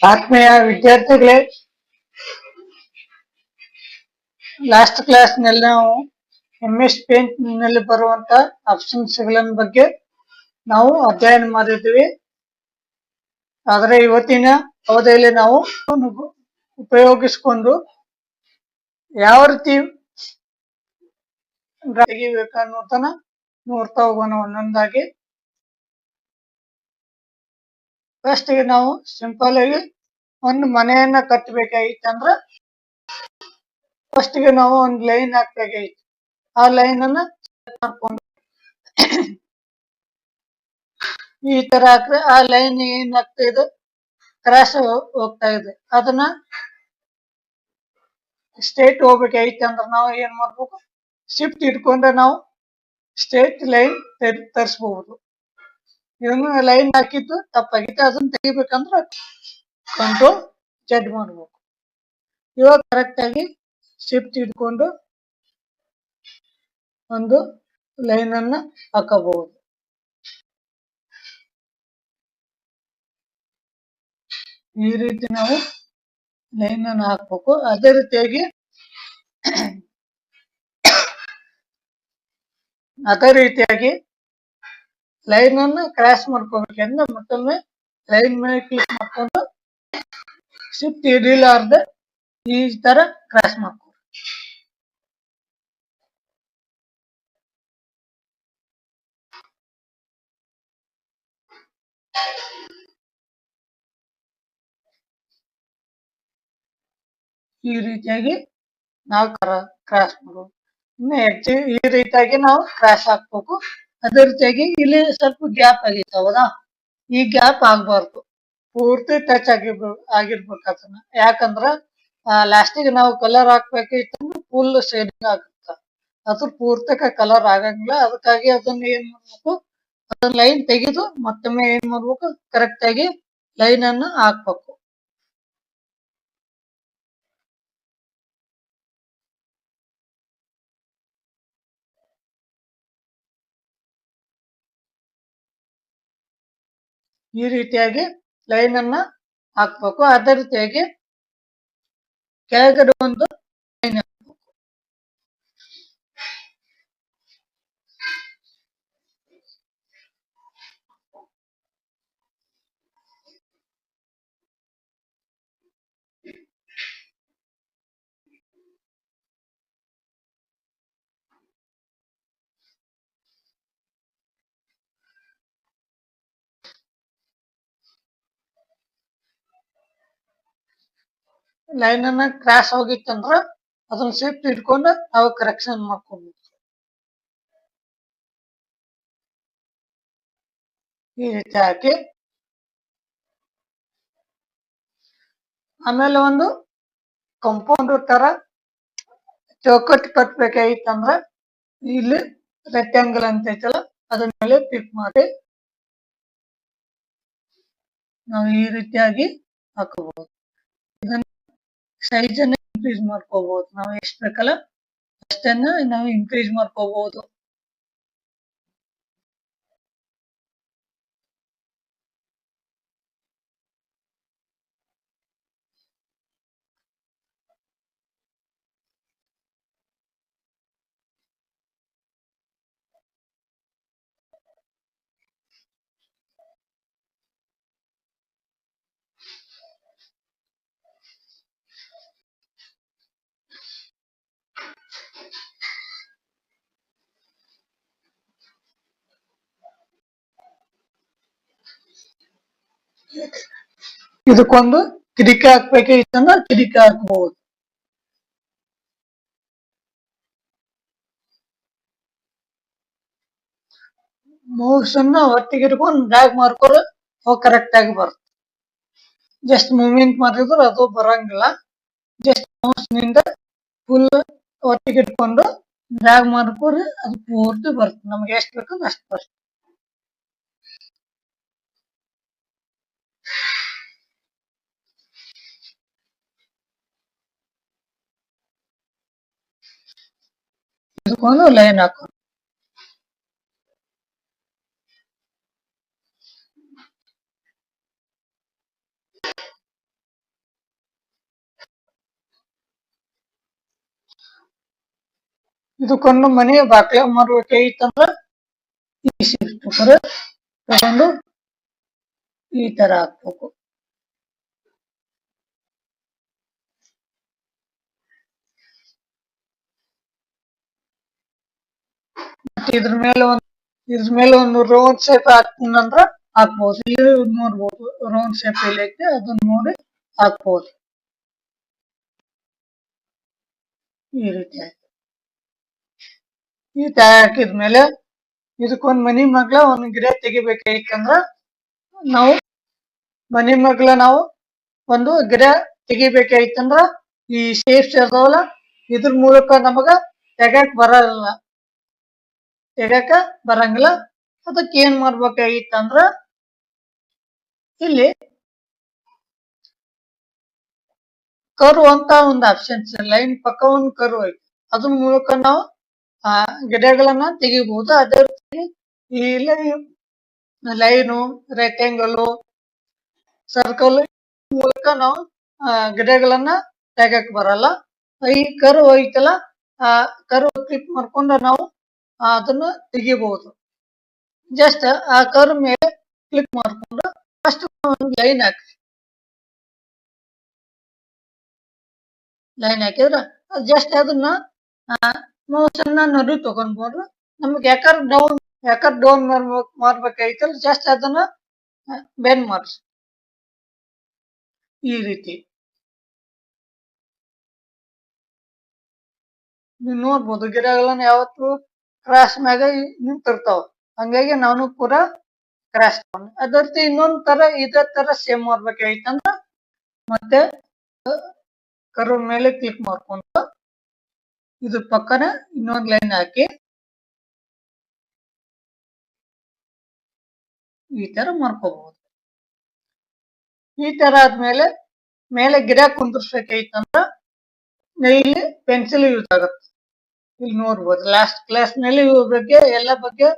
ಆತ್ಮೀಯ ವಿದ್ಯಾರ್ಥಿಗಳೇ, last class ನಲ್ಲಿ ನಾವು MS ಪೇಂಟ್ ನಲ್ಲಿ ಬರುವಂತ ಆಪ್ಷನ್ಸ್ ಗಳ ಬಗ್ಗೆ ನಾವು ಅಧ್ಯಯನ ಮಾಡಿದ್ವಿ. ಆದರೆ ಇವತ್ತಿನ ಅವಧಿಯಲ್ಲಿ ನಾವು ಉಪಯೋಗಿಸಿಕೊಂಡು ಯಾವ ರೀತಿ ತೆಗಿಬೇಕನ್ನೋದನ್ನ ನೋಡ್ತಾ ಹೋಗೋಣ ಒಂದೊಂದಾಗಿ. ಫಸ್ಟ್ ಗೆ ನಾವು ಸಿಂಪಲ್ ಆಗಿ ಒಂದು ಮನೆಯನ್ನ ಕಟ್ಟಬೇಕಾಗಿತ್ತಂದ್ರ ಫಸ್ಟ್ ಗೆ ನಾವು ಒಂದು ಲೈನ್ ಹಾಕ್ಬೇಕಾಗಿತ್ತು. ಆ ಲೈನ್ ಅನ್ನ ಮಾಡ್ಕೊಂಡು ಈ ತರ ಹಾಕ್ರೆ ಆ ಲೈನ್ ಏನಾಗ್ತಾ ಇದೆ, ಕ್ರಾಸ್ ಹೋಗ್ತಾ ಇದೆ. ಅದನ್ನ ಸ್ಟ್ರೇಟ್ ಹೋಗ್ಬೇಕಾಗಿತ್ತು ಅಂದ್ರೆ ನಾವು ಏನ್ ಮಾಡ್ಬೇಕು, ಶಿಫ್ಟ್ ಇಟ್ಕೊಂಡ್ರೆ ನಾವು ಸ್ಟ್ರೇಟ್ ಲೈನ್ ತರಿಸಬಹುದು. ಇವನು ಲೈನ್ ಹಾಕಿದ್ದು ತಪ್ಪಾಗಿತ್ತು, ಅದನ್ನ ತೆಗಿಬೇಕಂದ್ರೆ ಕಂಟ್ರೋಲ್ Z ಮಾಡ್ಬೇಕು. ಇವಾಗ ಕರೆಕ್ಟ್ ಆಗಿ ಶಿಫ್ಟ್ ಇಟ್ಕೊಂಡು ಒಂದು ಲೈನ್ ಅನ್ನ ಹಾಕಬಹುದು. ಈ ರೀತಿ ನಾವು ಲೈನ್ ಅನ್ನು ಹಾಕ್ಬೇಕು. ಅದೇ ರೀತಿಯಾಗಿ ಲೈನ್ ಅನ್ನು ಕ್ರಾಸ್ ಮಾಡ್ಕೋಬೇಕಂದ್ರೆ ಮತ್ತೊಮ್ಮೆ ಲೈನ್ ಮೇಲೆ ಕ್ಲಿಕ್ ಮಾಡ್ಕೊಂಡು ಶಿಫ್ಟ್ ಹಿಡಿಲಾರ್ದೆ ಈ ತರ ಕ್ರಾಸ್ ಮಾಡ್ಕೊ. ಈ ರೀತಿಯಾಗಿ ನಾವು ಕ್ರಾಸ್ ಮಾಡ್ಬೇಕು. ಇನ್ನು ಈ ರೀತಿಯಾಗಿ ನಾವು ಕ್ರಾಸ್ ಹಾಕ್ಬೇಕು. ಅದೇ ರೀತಿಯಾಗಿ ಇಲ್ಲಿ ಸ್ವಲ್ಪ ಗ್ಯಾಪ್ ಆಗಿತ್ತು, ಹೌದಾ? ಈ ಗ್ಯಾಪ್ ಆಗ್ಬಾರ್ದು, ಪೂರ್ತಿ ಟಚ್ ಆಗಿರ್ಬೇಕು ಅದನ್ನ. ಯಾಕಂದ್ರ ಲಾಸ್ಟಿಗೆ ನಾವು ಕಲರ್ ಹಾಕ್ಬೇಕಿತ್ತಂದ್ರೆ ಫುಲ್ ಶೇಡಿಂಗ್ ಆಗುತ್ತೆ, ಅದು ಪೂರ್ತಿಕ ಕಲರ್ ಆಗಂಗಿಲ್ಲ. ಅದಕ್ಕಾಗಿ ಅದನ್ನ ಏನ್ ಮಾಡ್ಬೇಕು, ಅದನ್ನ ಲೈನ್ ತೆಗೆದು ಮತ್ತೊಮ್ಮೆ ಏನ್ ಮಾಡ್ಬೇಕು, ಕರೆಕ್ಟ್ ಆಗಿ ಲೈನ್ ಅನ್ನ ಹಾಕ್ಬೇಕು. ಈ ರೀತಿಯಾಗಿ ಲೈನ್ ಅನ್ನ ಹಾಕ್ಬೇಕು. ಅದೇ ರೀತಿಯಾಗಿ ಕೆಳಗಡೆ ಒಂದು ಲೈನ್ ಹಾಕ್ಬೇಕು. ಲೈನ್ ಅನ್ನ ಕ್ರಾಸ್ ಹೋಗಿತ್ತಂದ್ರ ಅದನ್ನ ಶಿಫ್ಟ್ ಇಟ್ಕೊಂಡು ನಾವು ಕರೆಕ್ಷನ್ ಮಾಡ್ಕೊಬೇಕು. ಈ ರೀತಿ ಹಾಕಿ ಆಮೇಲೆ ಒಂದು ಕಂಪೌಂಡರ್ ತರ ಚೌಕಟ್ಟು ಕಟ್ಬೇಕಾಗಿತ್ತಂದ್ರ ಇಲ್ಲಿ ರೆಕ್ಟಾಂಗಲ್ ಅಂತ ಐತಲ್ಲ, ಅದ್ರ ಮೇಲೆ ಕ್ಲಿಕ್ ಮಾಡಿ ನಾವು ಈ ರೀತಿಯಾಗಿ ಹಾಕಬಹುದು. ಇದನ್ನ ಸೈಜ್ ಅನ್ನ ಇನ್ಕ್ರೀಸ್ ಮಾಡ್ಕೋಬಹುದು. ನಾವು ಎಷ್ಟು ಬೇಕಲ್ಲ ಅಷ್ಟನ್ನ ನಾವು ಇನ್ಕ್ರೀಸ್ ಮಾಡ್ಕೋಬಹುದು. ಇದಕ್ಕೊಂದು ಕಿಡಿಕಿ ಹಾಕ್ಬೇಕಾಗಿತ್ತಂದ್ರೆ ಕಿಡಿಕಿ ಹಾಕಬಹುದು. ಮೌಸ್ ಅನ್ನ ಒಟ್ಟಿಗೆ ಇಟ್ಕೊಂಡು ಡ್ರ್ಯಾಗ್ ಮಾಡ್ಕೊಂಡು ಅವು ಕರೆಕ್ಟ್ ಆಗಿ ಬರುತ್ತೆ. ಜಸ್ಟ್ ಮೂವ್ಮೆಂಟ್ ಮಾಡಿದ್ರೆ ಅದು ಬರಂಗಿಲ್ಲ. ಜಸ್ಟ್ ಮೌಸ್ ನಿಂದ ಫುಲ್ ಒಟ್ಟಿಗೆ ಇಟ್ಕೊಂಡು ಡ್ರ್ಯಾಗ್ ಮಾಡ್ಕೊಂಡ್ರೆ ಅದು ಪೂರ್ತಿ ಬರುತ್ತೆ. ನಮ್ಗೆ ಎಷ್ಟು ಬೇಕಂದ್ರೆ ಅಷ್ಟು ಬರುತ್ತೆ. ಇದಕ್ಕೊಂದು ಲೈನ್ ಹಾಕೋದು. ಇದಕ್ಕೊಂದು ಮನೆ ಬಾಕ್ಲ ಮಾಡ್ಬೇಕಾಗಿತ್ತಂದ್ರ ಈ ಶಿಫ್ಟ್ ತಗೊಂಡು ಈ ತರ ಹಾಕ್ಬೇಕು. ಇದ್ರ ಮೇಲೆ ಒಂದು ರೌಂಡ್ ಶೇಪ್ ಹಾಕ್ತೀನಂದ್ರ ಹಾಕ್ಬಹುದು. ಇಲ್ಲಿ ನೋಡ್ಬೋದು ರೌಂಡ್ ಶೇಪ್ ಎಲ್ಲಿ ಐತೆ ಅದನ್ನ ನೋಡಿ ಹಾಕ್ಬಹುದು. ಈ ರೀತಿ ಆಯ್ತು. ಈ ತರ ಹಾಕಿದ್ಮೇಲೆ ಇದಕ್ಕೊಂದ್ ಮನಿ ಮಗ್ಲ ಒಂದ್ ಗಿಡ ತೆಗಿಬೇಕಾಗಿತ್ತಂದ್ರ ನಾವು ನಾವು ಒಂದು ಗಿಡ ತೆಗಿಬೇಕಾಗಿತ್ತಂದ್ರ ಈ ಶೇಪ್ಸ್ ಇರ್ತಾವಲ್ಲ ಇದ್ರ ಮೂಲಕ ನಮಗ ತೆಗಕ್ ಬರಂಗಿಲ್ಲ. ಅದಕ್ಕೆ ಏನ್ ಮಾಡ್ಬೇಕಾಗಿತ್ತಂದ್ರ ಇಲ್ಲಿ ಕರು ಅಂತ ಒಂದು ಆಪ್ಷನ್ಸ್ ಲೈನ್ ಪಕ್ಕ ಒಂದು ಕರು ಐತಿ. ಅದ್ರ ಮೂಲಕ ನಾವು ಆ ಗಿಡಗಳನ್ನ ತೆಗಿಬಹುದು. ಅದೇ ರೀತಿ ಇಲ್ಲಿ ಲೈನು, ರೆಕ್ಟಾಂಗಲ್, ಸರ್ಕಲ್ ಮೂಲಕ ನಾವು ಗಿಡಗಳನ್ನ ತೆಗಕ್ ಬರಲ್ಲ. ಈ ಕರು ಐತಲ್ಲ ಆ ಕರು ಕ್ಲಿಕ್ ಮಾಡ್ಕೊಂಡು ನಾವು ಅದನ್ನ ತೆಗಿಬಹುದು. ಜಸ್ಟ್ ಆ ಕರು ಮೇಲೆ ಕ್ಲಿಕ್ ಮಾಡ್ಕೊಂಡು ಫಸ್ಟ್ ಒಂದು ಲೈನ್ ಹಾಕಿದ್ರ ಜಸ್ಟ್ ಅದನ್ನ ಮೌಸನ್ನ ನಡು ತಗೊಂಡ್ಬೋದು. ನಮ್ಗೆ ಯಾಕರ್ ಡೌನ್ ಮಾಡ್ಬೇಕಾಯ್ತಲ್ಲ ಜಸ್ಟ್ ಅದನ್ನ ಬೆಂಡ್ ಮಾಡ್ಸಿ ಈ ರೀತಿ ನೀವು ನೋಡ್ಬೋದು. ಗಿಡಗಳನ್ನ ಯಾವತ್ತು ಕ್ರಾಸ್ ಮ್ಯಾಗ ನಿಂತಿರ್ತಾವ, ಹಂಗಾಗಿ ನಾನು ಕೂಡ ಕ್ರಾಸ್ ತಗೊಂಡೆ. ಅದೇ ರೀತಿ ಇನ್ನೊಂದ್ ತರ ಇದೇ ತರ ಸೇಮ್ ಮಾಡ್ಬೇಕಾಯ್ತಂದ್ರ ಮತ್ತೆ ಕರು ಮೇಲೆ ಕ್ಲಿಕ್ ಮಾಡ್ಕೊಂಡು ಇದ್ರ ಪಕ್ಕನ ಇನ್ನೊಂದ್ ಲೈನ್ ಹಾಕಿ ಈ ತರ ಮಾಡ್ಕೋಬಹುದು. ಈ ತರ ಆದ್ಮೇಲೆ ಮೇಲೆ ಗಿಡ ಕುಂದಿರ್ಸ್ಬೇಕಾಯ್ತಂದ್ರ ಇಲ್ಲಿ ಪೆನ್ಸಿಲ್ ಯೂಸ್ ಆಗುತ್ತೆ. ಇಲ್ಲಿ ನೋಡ್ಬೋದು ಲಾಸ್ಟ್ ಕ್ಲಾಸ್ ನಲ್ಲಿ ಎಲ್ಲ ಬಗ್ಗೆ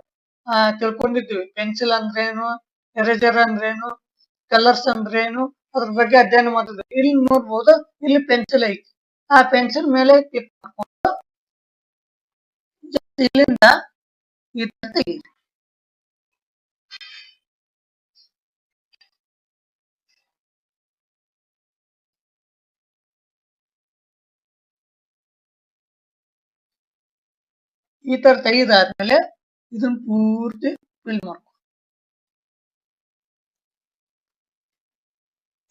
ತಿಳ್ಕೊಂಡಿದ್ವಿ. ಪೆನ್ಸಿಲ್ ಅಂದ್ರೇನು, ಎರೇಜರ್ ಅಂದ್ರೇನು, ಕಲರ್ಸ್ ಅಂದ್ರೇನು, ಅದ್ರ ಬಗ್ಗೆ ಅಧ್ಯಯನ ಮಾಡಿದ್ವಿ. ಇಲ್ಲಿ ನೋಡ್ಬೋದು ಇಲ್ಲಿ ಪೆನ್ಸಿಲ್ ಐತಿ. ಆ ಪೆನ್ಸಿಲ್ ಮೇಲೆ ಕ್ಲಿಕ್ ಮಾಡ್ಕೊಂಡು ಇಲ್ಲಿಂದ ಈ ತರ ತೆಗಿ. ಈ ತರ ತೆಗೆದಾದ್ಮೇಲೆ ಇದನ್ನ ಪೂರ್ತಿ ಫಿಲ್ ಮಾಡ್ಕೊ.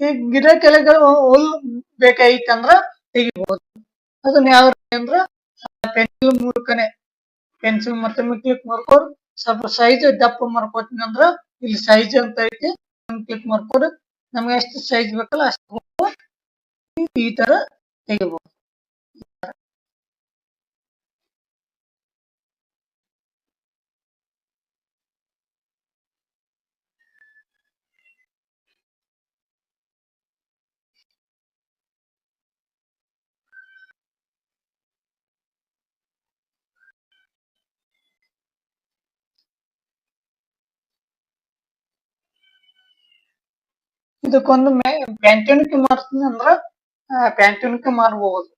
ಈ ಗಿಡ ಕೆಳಗೆ ಹುಲ್ ಬೇಕಾಗಿತ್ತಂದ್ರ ತೆಗಿಬಹುದು. ಅದನ್ನ ಯಾವ ಅಂದ್ರ ಪೆನ್ಸಿಲ್ ಮೂಲಕನೇ ಪೆನ್ಸಿಲ್ ಮತ್ತೊಮ್ಮೆ ಕ್ಲಿಕ್ ಮಾಡ್ಕೊಂಡು ಸ್ವಲ್ಪ ಸೈಜ್ ದಪ್ಪ ಮಾಡ್ಕೋತೀನಿ ಅಂದ್ರ ಇಲ್ಲಿ ಸೈಜ್ ಅಂತ ಐತಿ ಕ್ಲಿಕ್ ಮಾಡ್ಕೊಂಡು ನಮ್ಗೆ ಎಷ್ಟು ಸೈಜ್ ಬೇಕಲ್ಲ ಅಷ್ಟು ಈ ತರ ತೆಗಿಬಹುದು. ಇದಕ್ಕೊಂದು ಪ್ಯಾಂಟೂನಿಕೆ ಮಾಡ್ತೀನಿ ಅಂದ್ರ ಪ್ಯಾಂಟೂನಿಕೆ ಮಾಡಬಹುದು.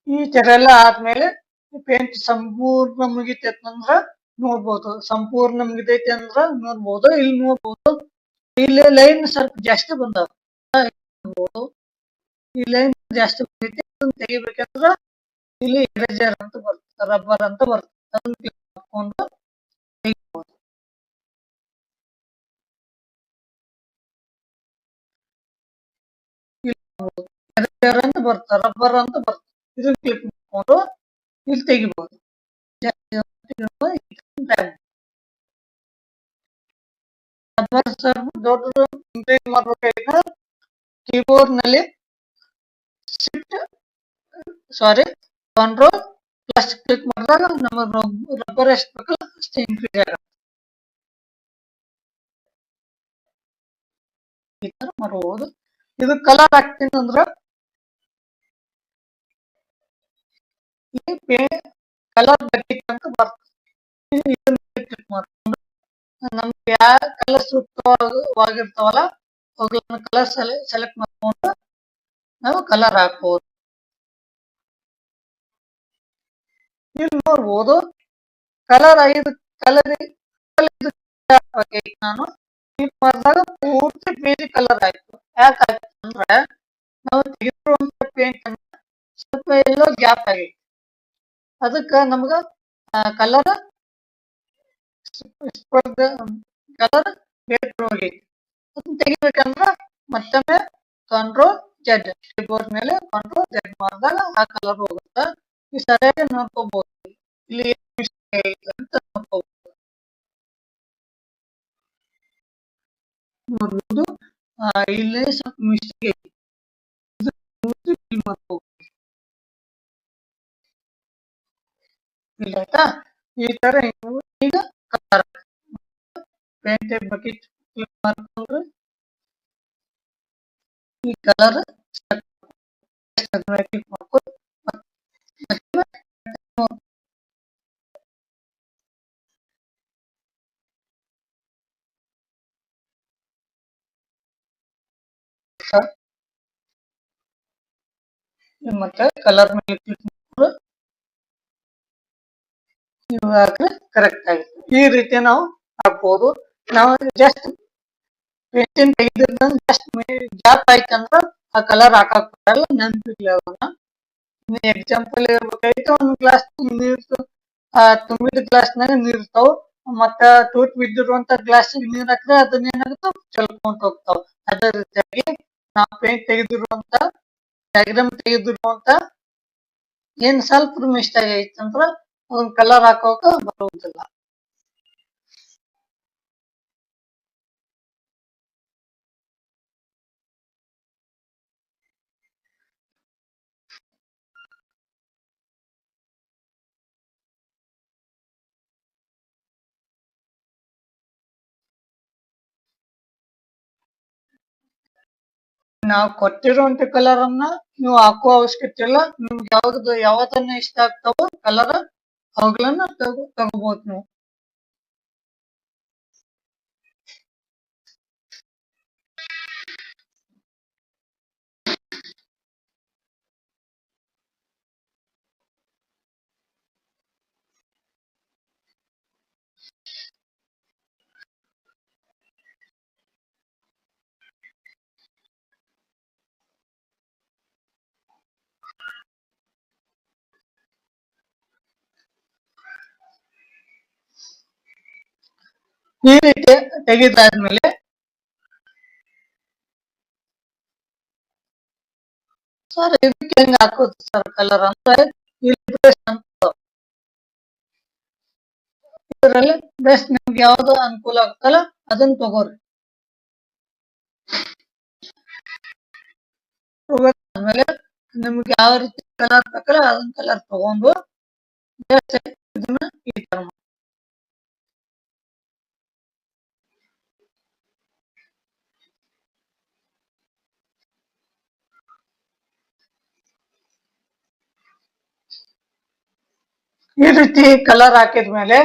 ಈ ತರ ಎಲ್ಲ ಆದ್ಮೇಲೆ ಪೇಂಟ್ ಸಂಪೂರ್ಣ ಮುಗಿತೈತಿ ಅಂದ್ರ ನೋಡ್ಬೋದು. ಸಂಪೂರ್ಣ ಮುಗಿತೈತಿ ಅಂದ್ರ ನೋಡ್ಬೋದು. ಇಲ್ಲಿ ನೋಡ್ಬೋದು ಇಲ್ಲಿ ಲೈನ್ ಸ್ವಲ್ಪ ಜಾಸ್ತಿ ಬಂದಾವ. ಈ ಲೈನ್ ಜಾಸ್ತಿ ಬಂದೈತಿ. ಅದನ್ನ ತೆಗಿಬೇಕಂದ್ರ ಇಲ್ಲಿ ಎರೇಜರ್ ಅಂತ ಬರ್ತದೆ, ರಬ್ಬರ್ ಅಂತ ಬರ್ತದೆ. ಅದನ್ನ ಕ್ಲಿಕ್ ಮಾಡ್ಕೊಂಡು ತೆಗಿಬಹುದು. ಎರೇಜರ್ ಅಂತ ಬರ್ತದೆ, ರಬ್ಬರ್ ಅಂತ ಬರ್ತದೆ. ಇದನ್ನ ಕ್ಲಿಕ್ ಮಾಡ್ಕೊಂಡು ಇಲ್ಲಿ ತೆಗಿಬಹುದು. ದೊಡ್ಡ ಮಾಡ್ಬೇಕಾದ್ರೆ ಕೀಬೋರ್ಡ್ ನಲ್ಲಿ ಕಂಟ್ರೋಲ್ ಪ್ಲಸ್ ಕ್ಲಿಕ್ ಮಾಡಿದಾಗ ನಮ್ಮ ರಬ್ಬರ್ ಎಷ್ಟು ಬೇಕಲ್ಲ ಅಷ್ಟು ಇನ್ಕ್ರೀಸ್ ಆಗುತ್ತೆ. ಈ ತರ ಮಾಡಬಹುದು. ಇದು ಕಲರ್ ಹಾಕ್ತೀನಿ ಅಂದ್ರ ಕಲರ್ ಬೇಕಂತ ಬರ್ತದೆ. ಕ್ಲಿಕ್ ಮಾಡ್ಕೊಂಡು ನಮ್ಗೆ ಯಾವ ಕಲರ್ ಸೂಕ್ತವಾಗಿರ್ತಾವಲ್ಲ ಅವುಗಳನ್ನ ಕಲರ್ ಸೆಲೆಕ್ಟ್ ಮಾಡ್ಕೊಂಡು ನಾವು ಕಲರ್ ಹಾಕ್ಬೋದು. ಇಲ್ಲಿ ನೋಡ್ಬೋದು ಕಲರ್ ನಾನು ಕ್ಲಿಕ್ ಮಾಡಿದಾಗ ಪೂರ್ತಿ ಪೇಜ್ ಕಲರ್ ಆಯ್ತು. ಯಾಕಾಯ್ತು ಅಂದ್ರೆ ನಾವು ತೆಗೆದಿರುವಂತ ಪೇಂಟ್ ಅನ್ನ ಸ್ವಲ್ಪ ಎಲ್ಲೋ ಗ್ಯಾಪ್ ಆಗೈತಿ. ಅದಕ್ಕ ನಮ್ಗ ಕಲರ್ ಕಲರ್ ಬೇರೆ ಹೋಗೈತಿ. ಅದನ್ನ ತೆಗಿಬೇಕಂದ್ರ ಮತ್ತೊಮ್ಮೆ ಕಂಟ್ರೋಲ್ ಜೆಡ್ ಕೀಬೋರ್ಡ್ ಮೇಲೆ ಕಂಟ್ರೋಲ್ ಜೆಡ್ ಮಾಡಿದಾಗ ಆ ಕಲರ್ ಹೋಗುತ್ತೆ. ಈ ಸರಿಯಾಗಿ ನೋಡ್ಕೋಬಹುದು. ಇಲ್ಲಿ ಅಂತ ನೋಡ್ಕೋಬಹುದು. ನೋಡ್ಬೋದು ಇಲ್ಲಿ ಸ್ವಲ್ಪ ಮಿಸ್ಟೇಕ್ ಐತಿ. ಇಲ್ಲ ಆಯ್ತಾ? ಈ ತರ ಈಗ ಕಲರ್ ಪೇಂಟ್ ಬಕೆಟ್ ಕ್ಲಿಕ್ ಮಾಡ್ಕೊಂಡ್ರೆ ಈ ಕಲರ್ ಕ್ಲಿಕ್ ಮಾಡ್ಕೊಂಡು ಮತ್ತೆ ಕಲರ್ ಮೇಲೆ ಕ್ಲಿಕ್ ಮಾಡ್ಕೊಂಡು ನೀವು ಹಾಕ್ರೆ ಕರೆಕ್ಟ್ ಆಗುತ್ತೆ. ಈ ರೀತಿ ನಾವು ಹಾಕ್ಬೋದು. ನಾವು ಜಸ್ಟ್ ಪೇಂಟಿಂಗ್ ತೆಗೆದಿದ್ದ ಜಸ್ಟ್ ಗ್ಯಾಪ್ ಆಯ್ತಂದ್ರ ಆ ಕಲರ್ ಹಾಕಕ್ ಬರಲ್ಲ. ನೆನಪಿರ್ಲಿ ಅವನ್ನ. ಎಕ್ಸಾಂಪಲ್ ಹೇಳ್ಬೇಕಾಯ್ತು ಒಂದ್ ಗ್ಲಾಸ್ ನೀರು ತುಂಬಿದ ಗ್ಲಾಸ್ನಾಗ ನೀರ್ ಇರ್ತಾವ. ಮತ್ತ ತೂತ್ ಬಿದ್ದಿರುವಂತ ಗ್ಲಾಸ್ ನೀರ್ ಹಾಕಿದ್ರೆ ಅದನ್ನ ಏನಾಗುತ್ತಾವ ಚೆಲ್ಕೊಂತ ಹೋಗ್ತಾವ. ಅದೇ ರೀತಿಯಾಗಿ ನಾವು ಪೇಂಟ್ ತೆಗೆದಿರುವಂತ ಡಯಾಗ್ರಾಮ್ ತೆಗೆದಿರುವಂತ ಏನ್ ಸ್ವಲ್ಪ ಮಿಸ್ಟೇಕ್ ಐತಂದ್ರ ಅದನ್ನ ಕಲರ್ ಹಾಕೋಕ ಬರುವುದಿಲ್ಲ. ನಾವು ಕೊಟ್ಟಿರುವಂತ ಕಲರ್ ಅನ್ನ ನೀವು ಹಾಕುವ ಅವಶ್ಯಕತೆ ಇಲ್ಲ. ನಿಮ್ಗೆ ಯಾವ್ದನ್ನ ಇಷ್ಟ ಆಗ್ತಾವೋ ಕಲರ್ ಅವುಗಳನ್ನ ತಗೋಬಹುದು ನೀವು. ಈ ರೀತಿ ತೆಗೆದಾದ್ಮೇಲೆ ಸರ್ ಇದಕ್ಕೆ ಹೆಂಗ್ ಹಾಕೋದು ಸರ್ ಕಲರ್ ಅಂದ್ರೆ ಇದರಲ್ಲಿ ಬೆಸ್ಟ್ ನಿಮ್ಗೆ ಯಾವ್ದು ಅನುಕೂಲ ಆಗ್ತಲ್ಲ ಅದನ್ನ ತಗೋರಿ. ಆಮೇಲೆ ನಿಮ್ಗೆ ಯಾವ ರೀತಿ ಕಲರ್ ಬೇಕಲ್ಲ ಅದನ್ನ ಕಲರ್ ತಗೊಂಡು ಇದನ್ನ ಈ ತರ ಈ ರೀತಿ ಕಲರ್ ಹಾಕಿದ್ಮೇಲೆ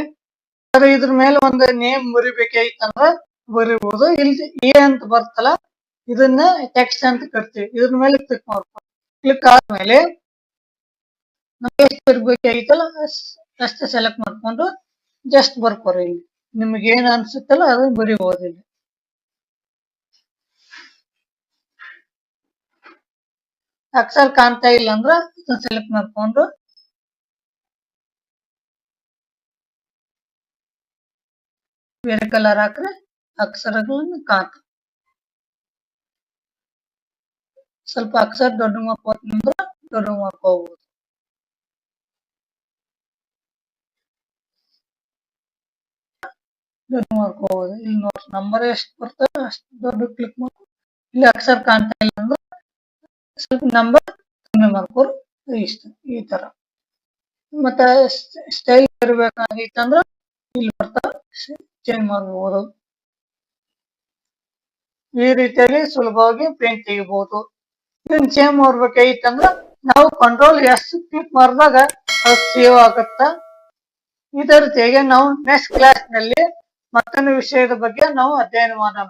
ಇದ್ರ ಮೇಲೆ ಒಂದು ನೇಮ್ ಬರಿಬೇಕಾಗಿತ್ತಂದ್ರ ಬರಿಬಹುದು. ಇಲ್ಲಿ ಎ ಅಂತ ಬರ್ತಲ್ಲ ಇದನ್ನ ಟೆಕ್ಸ್ಟ್ ಅಂತ ಕರಿತೀವಿ. ಇದ್ರ ಮೇಲೆ ಕ್ಲಿಕ್ ಮಾಡ್ಕೊಂಡು ಕ್ಲಿಕ್ ಆದ್ಮೇಲೆ ನಮ್ಗೆ ಎಷ್ಟು ಬರಿಬೇಕಾಗಿತ್ತಲ್ಲ ಅಷ್ಟು ಸೆಲೆಕ್ಟ್ ಮಾಡ್ಕೊಂಡು ಜಸ್ಟ್ ಬರ್ಕೋರಿ. ಇಲ್ಲಿ ನಿಮ್ಗೆ ಏನ್ ಅನ್ಸುತ್ತಲ್ಲ ಅದನ್ನ ಬರಿಬಹುದು. ಇಲ್ಲಿ ಅಕ್ಷರ ಕಾಣ್ತಾ ಇಲ್ಲ ಅಂದ್ರ ಇದನ್ನ ಸೆಲೆಕ್ಟ್ ಮಾಡ್ಕೊಂಡು ಬೇರೆ ಕಲರ್ ಹಾಕ್ರೆ ಅಕ್ಷರಗಳನ್ನು ಕಾಣ್ತವೆ. ಸ್ವಲ್ಪ ಅಕ್ಷರ ದೊಡ್ಡ ಮಾಡ್ಕೋತಂದ್ರ ದೊಡ್ಡ ಮಾಡ್ಕೋಬಹುದು. ದೊಡ್ಡ ಮಾಡ್ಕೋಬಹುದು. ಇಲ್ಲಿ ನೋಡಿ ನಂಬರ್ ಎಷ್ಟು ಬರ್ತದೆ ಅಷ್ಟು ದೊಡ್ಡ ಕ್ಲಿಕ್ ಮಾಡ್ಕೊಂಡು ಇಲ್ಲಿ ಅಕ್ಷರ ಕಾಣ್ತಾ ಇಲ್ಲ ಅಂದ್ರೆ ಸ್ವಲ್ಪ ನಂಬರ್ ಕಮ್ಮಿ ಮಾಡ್ಕೋರು ಇಷ್ಟ ಈ ತರ. ಮತ್ತ ಸ್ಟೈಲ್ ಇರ್ಬೇಕಾಗಿತ್ತಂದ್ರ ಇಲ್ಲಿ ಬರ್ತಾ ಚೇಂಜ್ ಮಾಡಬಹುದು. ಈ ರೀತಿಯಾಗಿ ಸುಲಭವಾಗಿ ಪೇಂಟ್ ತೆಗಿಬಹುದು. ಇದನ್ನ ಚೇಂಜ್ ಮಾಡ್ಬೇಕಾಗಿತ್ತಂದ್ರ ನಾವು ಕಂಟ್ರೋಲ್ ಎಸ್ ಕ್ಲಿಕ್ ಮಾಡಿದಾಗ ಅದು ಸೇವ್ ಆಗುತ್ತ. ಇದೇ ರೀತಿಯಾಗಿ ನಾವು ನೆಕ್ಸ್ಟ್ ಕ್ಲಾಸ್ ನಲ್ಲಿ ಮತ್ತೊಂದು ವಿಷಯದ ಬಗ್ಗೆ ನಾವು ಅಧ್ಯಯನ ಮಾಡೋಣ.